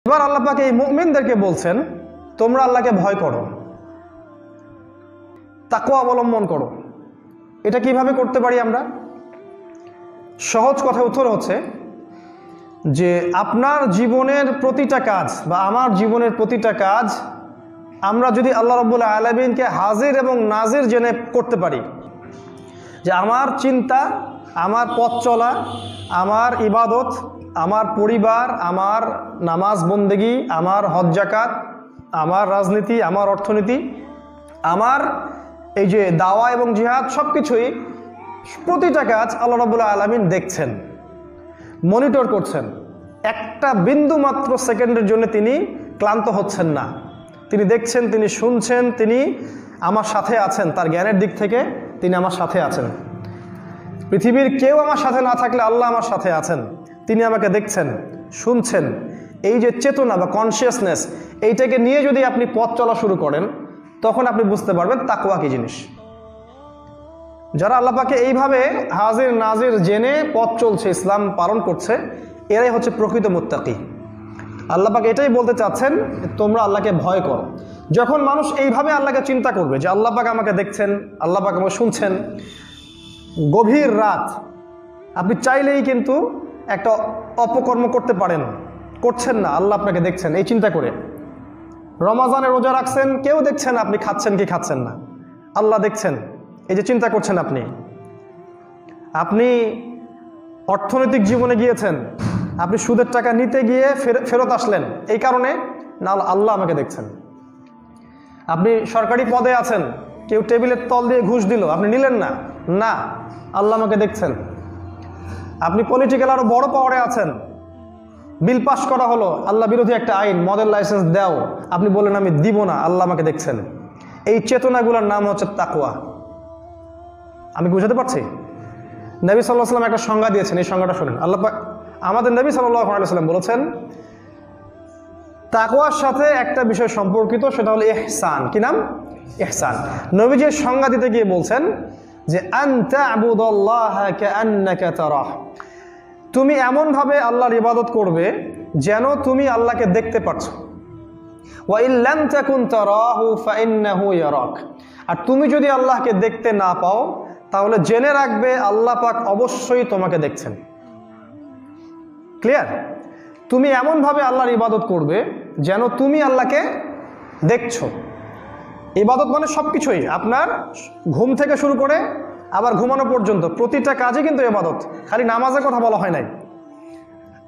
এবার আল্লাহ পাক এই মুমিনদেরকে বলছেন, তোমরা আল্লাহকে ভয় করো, তাকওয়া অবলম্বন করো। এটা কিভাবে করতে পারি আমরা? সহজ কথায় উত্তর হচ্ছে যে আপনার জীবনের প্রতিটা কাজ বা আমার জীবনের প্রতিটা কাজ আমরা যদি আল্লাহ রাব্বুল আলামিনকে হাজির এবং নাজির জেনে করতে পারি, যে আমার চিন্তা, আমার পথ চলা, আমার ইবাদত, আমার পরিবার, আমার নামাজ বন্দেগি, আমার হজ যাকাত, আমার রাজনীতি, আমার অর্থনীতি, আমার এই যে দাওয়া এবং জিহাদ, সব কিছুই, প্রতিটা কাজ আল্লাহ রাব্বুল আলামিন দেখছেন, মনিটর করছেন। একটা বিন্দু মাত্র সেকেন্ডের জন্য তিনি ক্লান্ত হচ্ছেন না। তিনি দেখছেন, তিনি শুনছেন, তিনি আমার সাথে আছেন। তার জ্ঞানের দিক থেকে তিনি আমার সাথে আছেন। পৃথিবীর কেউ আমার সাথে না থাকলে আল্লাহ আমার সাথে আছেন। তিনি আমাকে দেখছেন, শুনছেন। এই যে চেতনা বা কনসিয়াসনেস, এইটাকে নিয়ে যদি আপনি পথ চলা শুরু করেন, তখন আপনি বুঝতে পারবেন তাকওয়া কি জিনিস। যারা আল্লাহ পাকে এইভাবে হাজির নাজির জেনে পথ চলছে, ইসলাম পালন করছে, এরাই হচ্ছে প্রকৃত মুত্তাকি। আল্লাহ পাক এটাই বলতে চাচ্ছেন, তোমরা আল্লাহকে ভয় করো। যখন মানুষ এইভাবে আল্লাহকে চিন্তা করবে যে আল্লাহ পাক আমাকে দেখছেন, আল্লাহ পাক আমাকে শুনছেন, গভীর রাত আপনি চাইলেই কিন্তু একটা অপকর্ম করতে পারেন, করছেন না, আল্লাহ আপনাকে দেখছেন, এই চিন্তা করে। রমাজানে রোজা রাখছেন, কেউ দেখছেন আপনি খাচ্ছেন কি খাচ্ছেন না, আল্লাহ দেখছেন, এই যে চিন্তা করছেন আপনি। আপনি অর্থনৈতিক জীবনে গিয়েছেন, আপনি সুদের টাকা নিতে গিয়ে ফেরত আসলেন, এই কারণে না, আল্লাহ আমাকে দেখছেন। আপনি সরকারি পদে আছেন, কেউ টেবিলের তল দিয়ে ঘুষ দিল, আপনি নিলেন না, না, আল্লাহ আমাকে দেখছেন। আপনি পলিটিক্যাল আরো বড় পাওয়ারে আছেন, বিল পাস করা হলো, আল্লাহ বিরোধী একটা আইন, মদের লাইসেন্স দাও, আপনি বললেন আমি দিব না, আল্লাহ আমাকে দেখছেন। এই চেতনাগুলোর নাম হচ্ছে তাকওয়া। আমি বুঝাতে পারছি? নবী সাল্লাল্লাহু আলাইহি ওয়াসাল্লাম একটা সংজ্ঞা দিয়েছেন, এই সংজ্ঞাটা শুনেন। আল্লাহ পাক আমাদের নবী সাল্লাল্লাহু আলাইহি ওয়াসাল্লাম বলেছেন, তাকওয়ার সাথে একটা বিষয় সম্পর্কিত, সেটা হলো ইহসান। কি নাম? ইহসান। নবী যে সংজ্ঞা দিতে গিয়ে বলছেন যে আন তা'বুদাল্লাহা কাআন্নাকা তারাহ, তুমি এমনভাবে আল্লাহর ইবাদত করবে যেন তুমি আল্লাহকে দেখতে পাচ্ছ। ওয়া ইন লাম তাকুন তারাহু ফাইন্নাহু ইয়ারাক, আর তুমি যদি আল্লাহকে দেখতে না পাও, তাহলে জেনে রাখবে আল্লাহ পাক অবশ্যই তোমাকে দেখছেন। ক্লিয়ার? তুমি এমনভাবে আল্লাহর ইবাদত করবে যেন তুমি আল্লাহকে দেখছো। ইবাদত মানে সব কিছুই, আপনার ঘুম থেকে শুরু করে আবার ঘুমানো পর্যন্ত প্রতিটা কাজই কিন্তু ইবাদত। খালি নামাজের কথা বলা হয় নাই।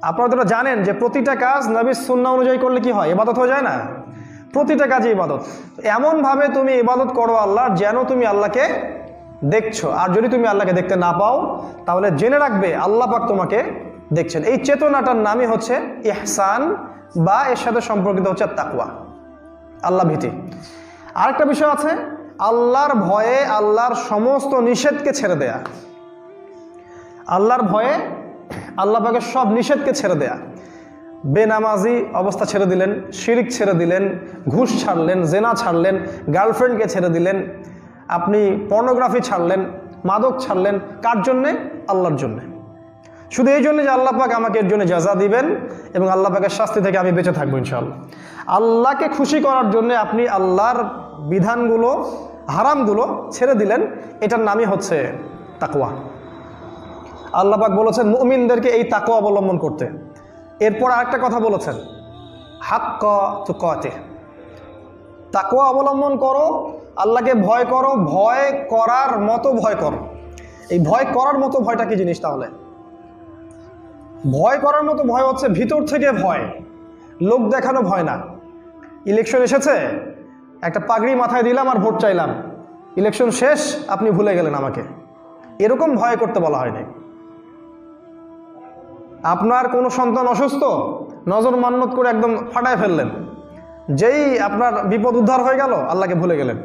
আপনারা তো জানেন যে প্রতিটা কাজ নবীর সুন্নাহ অনুযায়ী করলে কি হয়? ইবাদত হয়ে যায় না? প্রতিটা কাজই ইবাদত। এমনভাবে তুমি ইবাদত করো আল্লাহর যেন তুমি আল্লাহকে দেখছো। আর যদি তুমি আল্লাহকে দেখতে না পাও, তাহলে জেনে রাখবে আল্লাহ পাক তোমাকে দেখছেন। এই চেতনাটার নামই হচ্ছে ইহসান, বা এর সাথে সম্পর্কিত হচ্ছে তাকওয়া, আল্লাহ ভীতি। আরেকটা বিষয় আছে, আল্লাহর ভয়ে আল্লাহর সমস্ত নিষেধকে ছেড়ে দেয়া। আল্লাহর ভয়ে আল্লাহ পাকের সব নিষেধকে ছেড়ে দেয়া। বেনামাজি অবস্থা ছেড়ে দিলেন, শিরিক ছেড়ে দিলেন, ঘুষ ছাড়লেন, জেনা ছাড়লেন, গার্লফ্রেন্ডকে ছেড়ে দিলেন, আপনি পর্নোগ্রাফি ছাড়লেন, মাদক ছাড়লেন। কার জন্যে? আল্লাহর জন্যে। শুধু এই জন্য যে আল্লাহ পাক আমাকে এর জন্য জাযা দিবেন এবং আল্লাহ পাকের শাস্তি থেকে আমি বেঁচে থাকবো ইনশাআল্লাহ। আল্লাহকে খুশি করার জন্য আপনি আল্লাহর বিধানগুলো, হারামগুলো ছেড়ে দিলেন, এটার নামই হচ্ছে তাকওয়া। আল্লাহ পাক বলেছেন মুমিনদেরকে এই তাকওয়া অবলম্বন করতে। এরপর আরেকটা কথা বলেছেন, হাক্কা তুকাতিহ, তাকওয়া অবলম্বন করো, আল্লাহকে ভয় করো, ভয় করার মতো ভয় করো। এই ভয় করার মতো ভয়টা কি জিনিস? তাহলে ভয় করার মতো ভয় হচ্ছে ভিতর থেকে ভয়, লোক দেখানো ভয় না। ইলেকশন এসেছে, একটা পাগড়ি মাথায় দিলাম আর ভোট চাইলাম, ইলেকশন শেষ আপনি ভুলে গেলেন আমাকে, এরকম ভয় করতে বলা হয়নি। আপনার কোনো সন্তান অসুস্থ, নজর মান্নত করে একদম ফাটায় ফেললেন, যেই আপনার বিপদ উদ্ধার হয়ে গেল আল্লাহকে ভুলে গেলেন,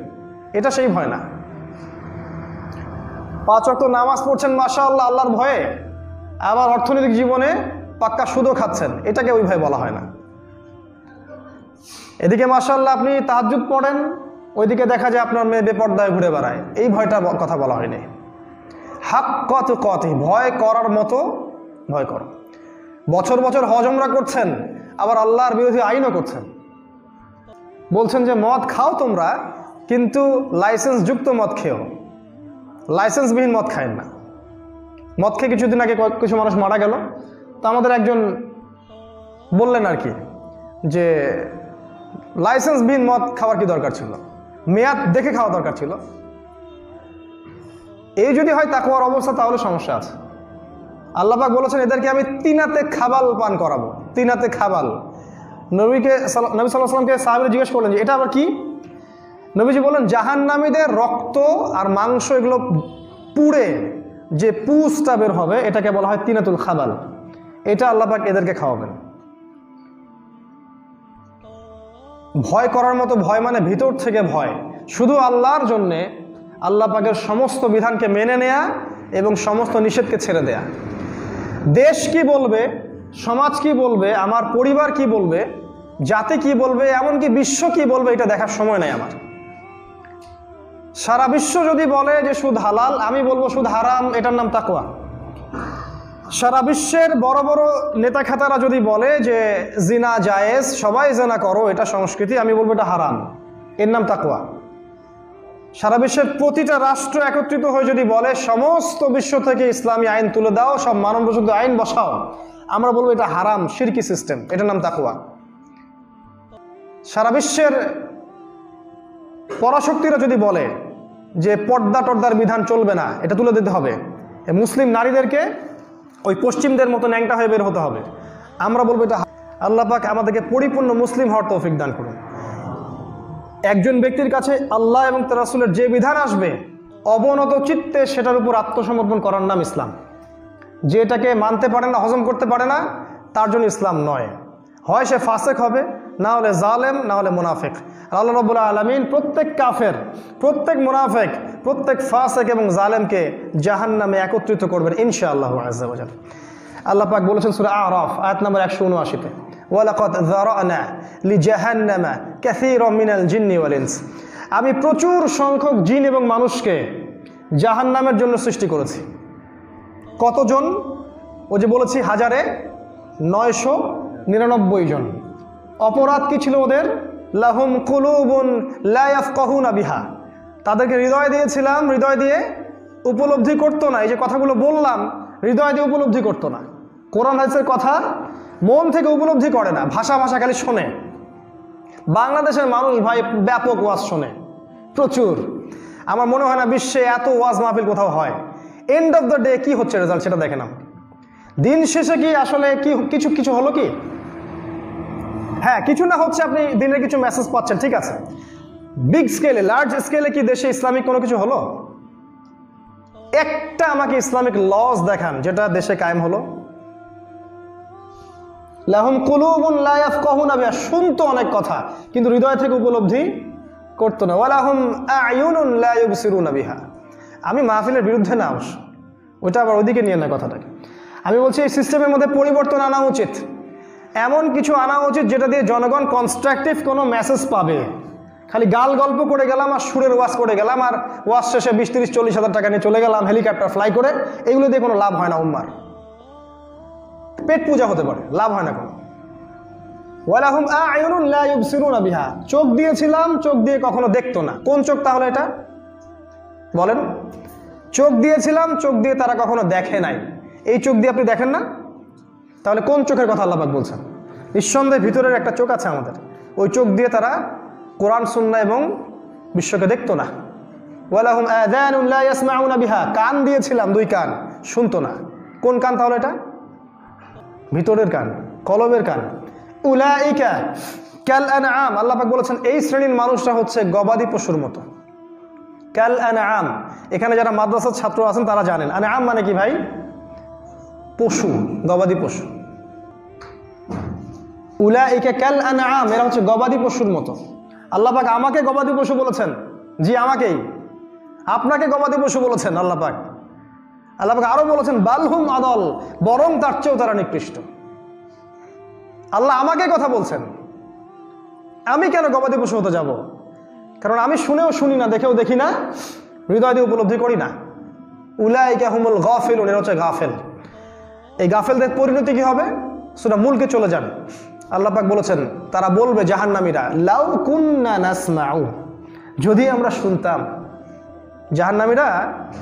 এটা সেই ভয় না। 5 ওয়াক্ত নামাজ পড়ছেন মাশাআল্লাহ আল্লাহর ভয়ে, আবার অর্থনৈতিক জীবনে পাক্কা সুদও খাচ্ছেন, এটাকে ওই ভয় বলা হয় না। এদিকে মাশাআল্লাহ আপনি তাহাজ্জুদ পড়েন, ওইদিকে দেখা যায় আপনার মেয়ে বেপর্দায় ঘুরে বেড়ায়, এই ভয়টার কথা বলা হয়নি। হাক্কা তুকাতিহ, ভয় করার মতো ভয় করো। বছর বছর হজ উমরা করছেন, আবার আল্লাহর বিরোধী আইনও করছেন। বলছেন যে মদ খাও তোমরা, কিন্তু লাইসেন্স যুক্ত মদ খেও, লাইসেন্সবিহীন মদ খায় না। মদ খেয়ে কিছুদিন আগে কিছু মানুষ মারা গেল, তো আমাদের একজন বললেন আর কি যে লাইসেন্সবিহীন মদ খাওয়ার কি দরকার ছিল, মেয়াদ দেখে খাওয়া দরকার ছিল। এই যদি হয় তাকওয়ার অবস্থা, তাহলে সমস্যা আছে। আল্লাহ পাক বলেছেন এদেরকে আমি তিনাতে খাবাল পান করাবো। তিনাতে খাবাল, নবী সাল্লাল্লাহু আলাইহি ওয়াসাল্লামকে সাহাবীরা জিজ্ঞেস করলেন যে এটা আবার কি? নবীজি বললেন জাহান্নামীদের রক্ত আর মাংস এগুলো পুড়ে যে পুষটা বের হবে, এটাকে বলা হয় তিনাতুল খাবাল। এটা আল্লাহ পাক এদেরকে খাওয়াবেন। ভয় করার মতো ভয়, মানে ভিতর থেকে ভয়, শুধু আল্লাহর জন্যে আল্লাহ পাকের সমস্ত বিধানকে মেনে নেয়া এবং সমস্ত নিষেধকে ছেড়ে দেয়া। দেশ কি বলবে, সমাজ কি বলবে, আমার পরিবার কি বলবে, জাতি কি বলবে, এমনকি বিশ্ব কি বলবে, এটা দেখার সময় নেই আমার। সারা বিশ্ব যদি বলে যে সুদ হালাল, আমি বলবো সুদ হারাম, এটার নাম তাকওয়া। সারা বিশ্বের বড় বড় নেতা খাতারা যদি বলে যে জিনা জায়েজ, সবাই জিনা করো, এটা সংস্কৃতি, আমি বলবো এটা হারাম, এর নাম তাকওয়া। সারা বিশ্বের প্রতিটা রাষ্ট্র একত্রিত হয়ে যদি বলে সমস্ত বিশ্ব থেকে ইসলামী আইন তুলে দাও, সব মানবরচিত আইন বসাও, আমরা বলবো এটা হারাম, শিরকি সিস্টেম, এটার নাম তাকওয়া। সারা বিশ্বের পরাশক্তিরা যদি বলে যে পর্দা টর্দার বিধান চলবে না, এটা তুলে দিতে হবে, মুসলিম নারীদেরকে ওই পশ্চিমদের মতো ন্যাংটা হয়ে বের হতে হবে, আমরা বলবো এটা। আল্লাহ পাক আমাদেরকে পরিপূর্ণ মুসলিম হওয়ার তৌফিক দান করুন। একজন ব্যক্তির কাছে আল্লাহ এবং তার রাসূলের যে বিধান আসবে, অবনত চিত্তে সেটার উপর আত্মসমর্পণ করার নাম ইসলাম। যে এটাকে মানতে পারে না, হজম করতে পারে না, তার জন্য ইসলাম নয়। হয় সে ফাসেক হবে, না হলে জালেম, না হলে মুনাফিক। আল্লাহ রাব্বুল আলামিন প্রত্যেক কাফের, প্রত্যেক মুনাফিক, প্রত্যেক ফাসেক এবং জালেমকে জাহান্নামে একত্রিত করবেন ইনশাআল্লাহ আযজা ওয়া জাল্লা। আল্লাহ পাক বলেছেন সূরা আরাফ আয়াত নম্বর 179-তে, ওয়ালাকাদ যারানা লিজাহান্নামা কাসীরাম মিনাল জিন্নি ওয়াল ইনস। আমি প্রচুর সংখ্যক জিন এবং মানুষকে জাহান্নামের জন্য সৃষ্টি করেছি। কতজন? ও যে বলেছি 1999 জন। অপরাধ কি ছিল ওদের? লাহুম কুলুবুন লা ইয়াফকাহুনা বিহা। তাদেরকে হৃদয় দিয়েছিলাম, হৃদয় দিয়ে উপলব্ধি করতো না। এই যে কথাগুলো বললাম, হৃদয় দিয়ে উপলব্ধি করতো না। কোরআন হাদিসের কথা মন থেকে উপলব্ধি করে না, ভাষা ভাষা খালি শোনে। বাংলাদেশের মানুষ ভাই ব্যাপক ওয়াজ শোনে, প্রচুর। আমার মনে হয় না বিশ্বে এত ওয়াজ মাহফিল কোথাও হয়। এন্ড অফ দ্য ডে কি হচ্ছে রেজাল্ট সেটা দেখে নাও। দিন শেষে কি আসলে কি কিছু হলো কি? হ্যাঁ, কিছু না হচ্ছে, আপনি দিনের কিছু মেসেজ পাচ্ছেন, ঠিক আছে। বিগ স্কেলে, লার্জ স্কেলে কি দেশে ইসলামিক কোনো কিছু হলো? একটা আমাকে ইসলামিক লজ দেখান যেটা দেশে কায়েম হলো। লাহুম কুলুবুন লা ইয়াফকাহুনা বিহা, শুনতো অনেক কথা কিন্তু হৃদয় থেকে উপলব্ধি করতো না। ওয়ালাহুম আ'য়ুনুন লা ইউবসিরুনা বিহা। আমি মাহফিলের বিরুদ্ধে না, অবশ্য ওইটা আবার ওইদিকে নিয়ে না কথাটাকে। আমি বলছি এই সিস্টেমের মধ্যে পরিবর্তন আনা উচিত, এমন কিছু আনা উচিত যেটা দিয়ে জনগণ কনস্ট্রাকটিভ কোনো মেসেজ পাবে। খালি গাল গল্প করে গেলাম আর সুরের ওয়াজ করে গেলাম আর ওয়াজ শেষে 20, 30, 40 হাজার টাকা নিয়ে চলে গেলাম হেলিকপ্টার ফ্লাই করে, এগুলো দিয়ে কোনো লাভ হয় না। উম্মার পেট পূজা হতে পারে, লাভ হয় না কোনো। ওয়ালাহুম আ'য়ুনুন লা ইউবসিরুনা বিহা, চোখ দিয়েছিলাম, চোখ দিয়ে কখনো দেখতো না। কোন চোখ তাহলে এটা বলেন? চোখ দিয়েছিলাম, চোখ দিয়ে তারা কখনো দেখে নাই। এই চোখ দিয়ে আপনি দেখেন না, তাহলে কোন চোখের কথা আল্লাহ পাক বলছেন? নিঃসন্দেহে ভিতরের একটা চোখ আছে আমাদের, ওই চোখ দিয়ে তারা কোরআন সুন্নাহ এবং বিশ্বকে দেখতো না। ওয়ালাহুম আযানুন লা ইয়াসমাউনা বিহা, কান দিয়েছিলাম, 2 কান, শুনতো না। কোন কান তাহলে এটা? ভিতরের কান, কলবের কান। উলাইকা কাল আনআম, আল্লাহ পাক বলেছেন এই শ্রেণীর মানুষরা হচ্ছে গবাদি পশুর মতো। কাল আনআম, এখানে যারা মাদ্রাসার ছাত্র আছেন তারা জানেন আনআম মানে কি ভাই? পশু, গবাদি পশু। উলাইকা কাল আনআম, এরা হচ্ছে গবাদি পশুর মতো। আল্লাহ পাক আমাকে গবাদি পশু বলেছেন, জি আমাকেই। আপনাকে গবাদি পশু বলেছেন আল্লাহ পাক। আল্লাহ পাক আরো বলেছেন বালহুম আদল, বরং তার চেয়েও তারা নিকৃষ্ট। আল্লাহ আমাকে কথা বলছেন, আমি কেন গবাদি পশু হতে যাব? কারণ আমি শুনেও শুনি না, দেখেও দেখি না, হৃদয় দিয়ে উপলব্ধি করি না। উলাইকা হুমুল গাফিলুন, এরা হচ্ছে গাফেল। এই গাফেলদের পরিণতি কি হবে? সূরা মুলকে চলে যান, আল্লাহ পাক বলেছেন, তারা বলবে জাহান্নামীরা, লাউ কুন্না নাসমাউ, যদি আমরা শুনতাম।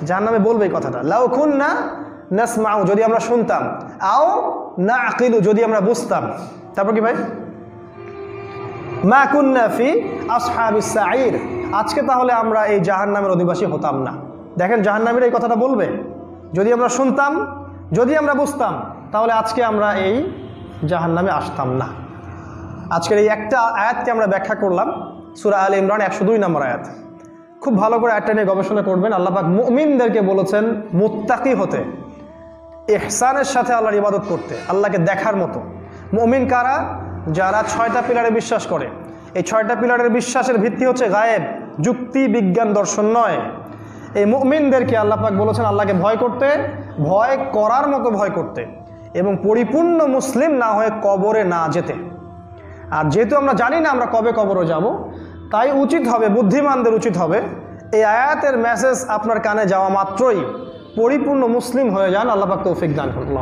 জাহান্নামে বলবে এই কথাটা, লাউ কুন্না নাসমাউ, যদি আমরা শুনতাম, আও নাআকিলু, যদি আমরা বুঝতাম। তারপর কি ভাই, মা কুন্না ফি আসহাবিস সাঈর, আজকে তাহলে আমরা এই জাহান্নামের অধিবাসী হতাম না। দেখেন জাহান্নামীরা এই কথাটা বলবে, যদি আমরা শুনতাম, যদি আমরা বুঝতাম, তাহলে আজকে আমরা এই জাহান্নামে আসতাম না। আজকের এই একটা আয়াতকে আমরা ব্যাখ্যা করলাম, সূরা আলে ইমরান 102 নম্বর আয়াত। খুব ভালো করে আয়াতটা নিয়ে গবেষণা করবেন। আল্লাহ পাক মুমিনদেরকে বলেছেন মুত্তাকি হতে, ইহসানের সাথে আল্লাহর ইবাদত করতে, আল্লাহকে দেখার মতো। মুমিন কারা? যারা 6টা পিলারে বিশ্বাস করে। এই 6টা পিলারের বিশ্বাসের ভিত্তি হচ্ছে গায়েব, যুক্তি, বিজ্ঞান, দর্শন নয়। এই মুমিনদেরকে আল্লাহ পাক বলেছেন আল্লাহকে ভয় করতে, ভয় করার মতো ভয় করতে, এবং পরিপূর্ণ মুসলিম না হয়ে কবরে না যেতে। আর যেহেতু আমরা জানি না আমরা কবে কবরে যাব, তাই উচিত হবে, বুদ্ধিমানদের উচিত হবে, এই আয়াতের মেসেজ আপনার কানে যাওয়া মাত্রই পরিপূর্ণ মুসলিম হয়ে যান। আল্লাহ পাক তৌফিক দান করুন।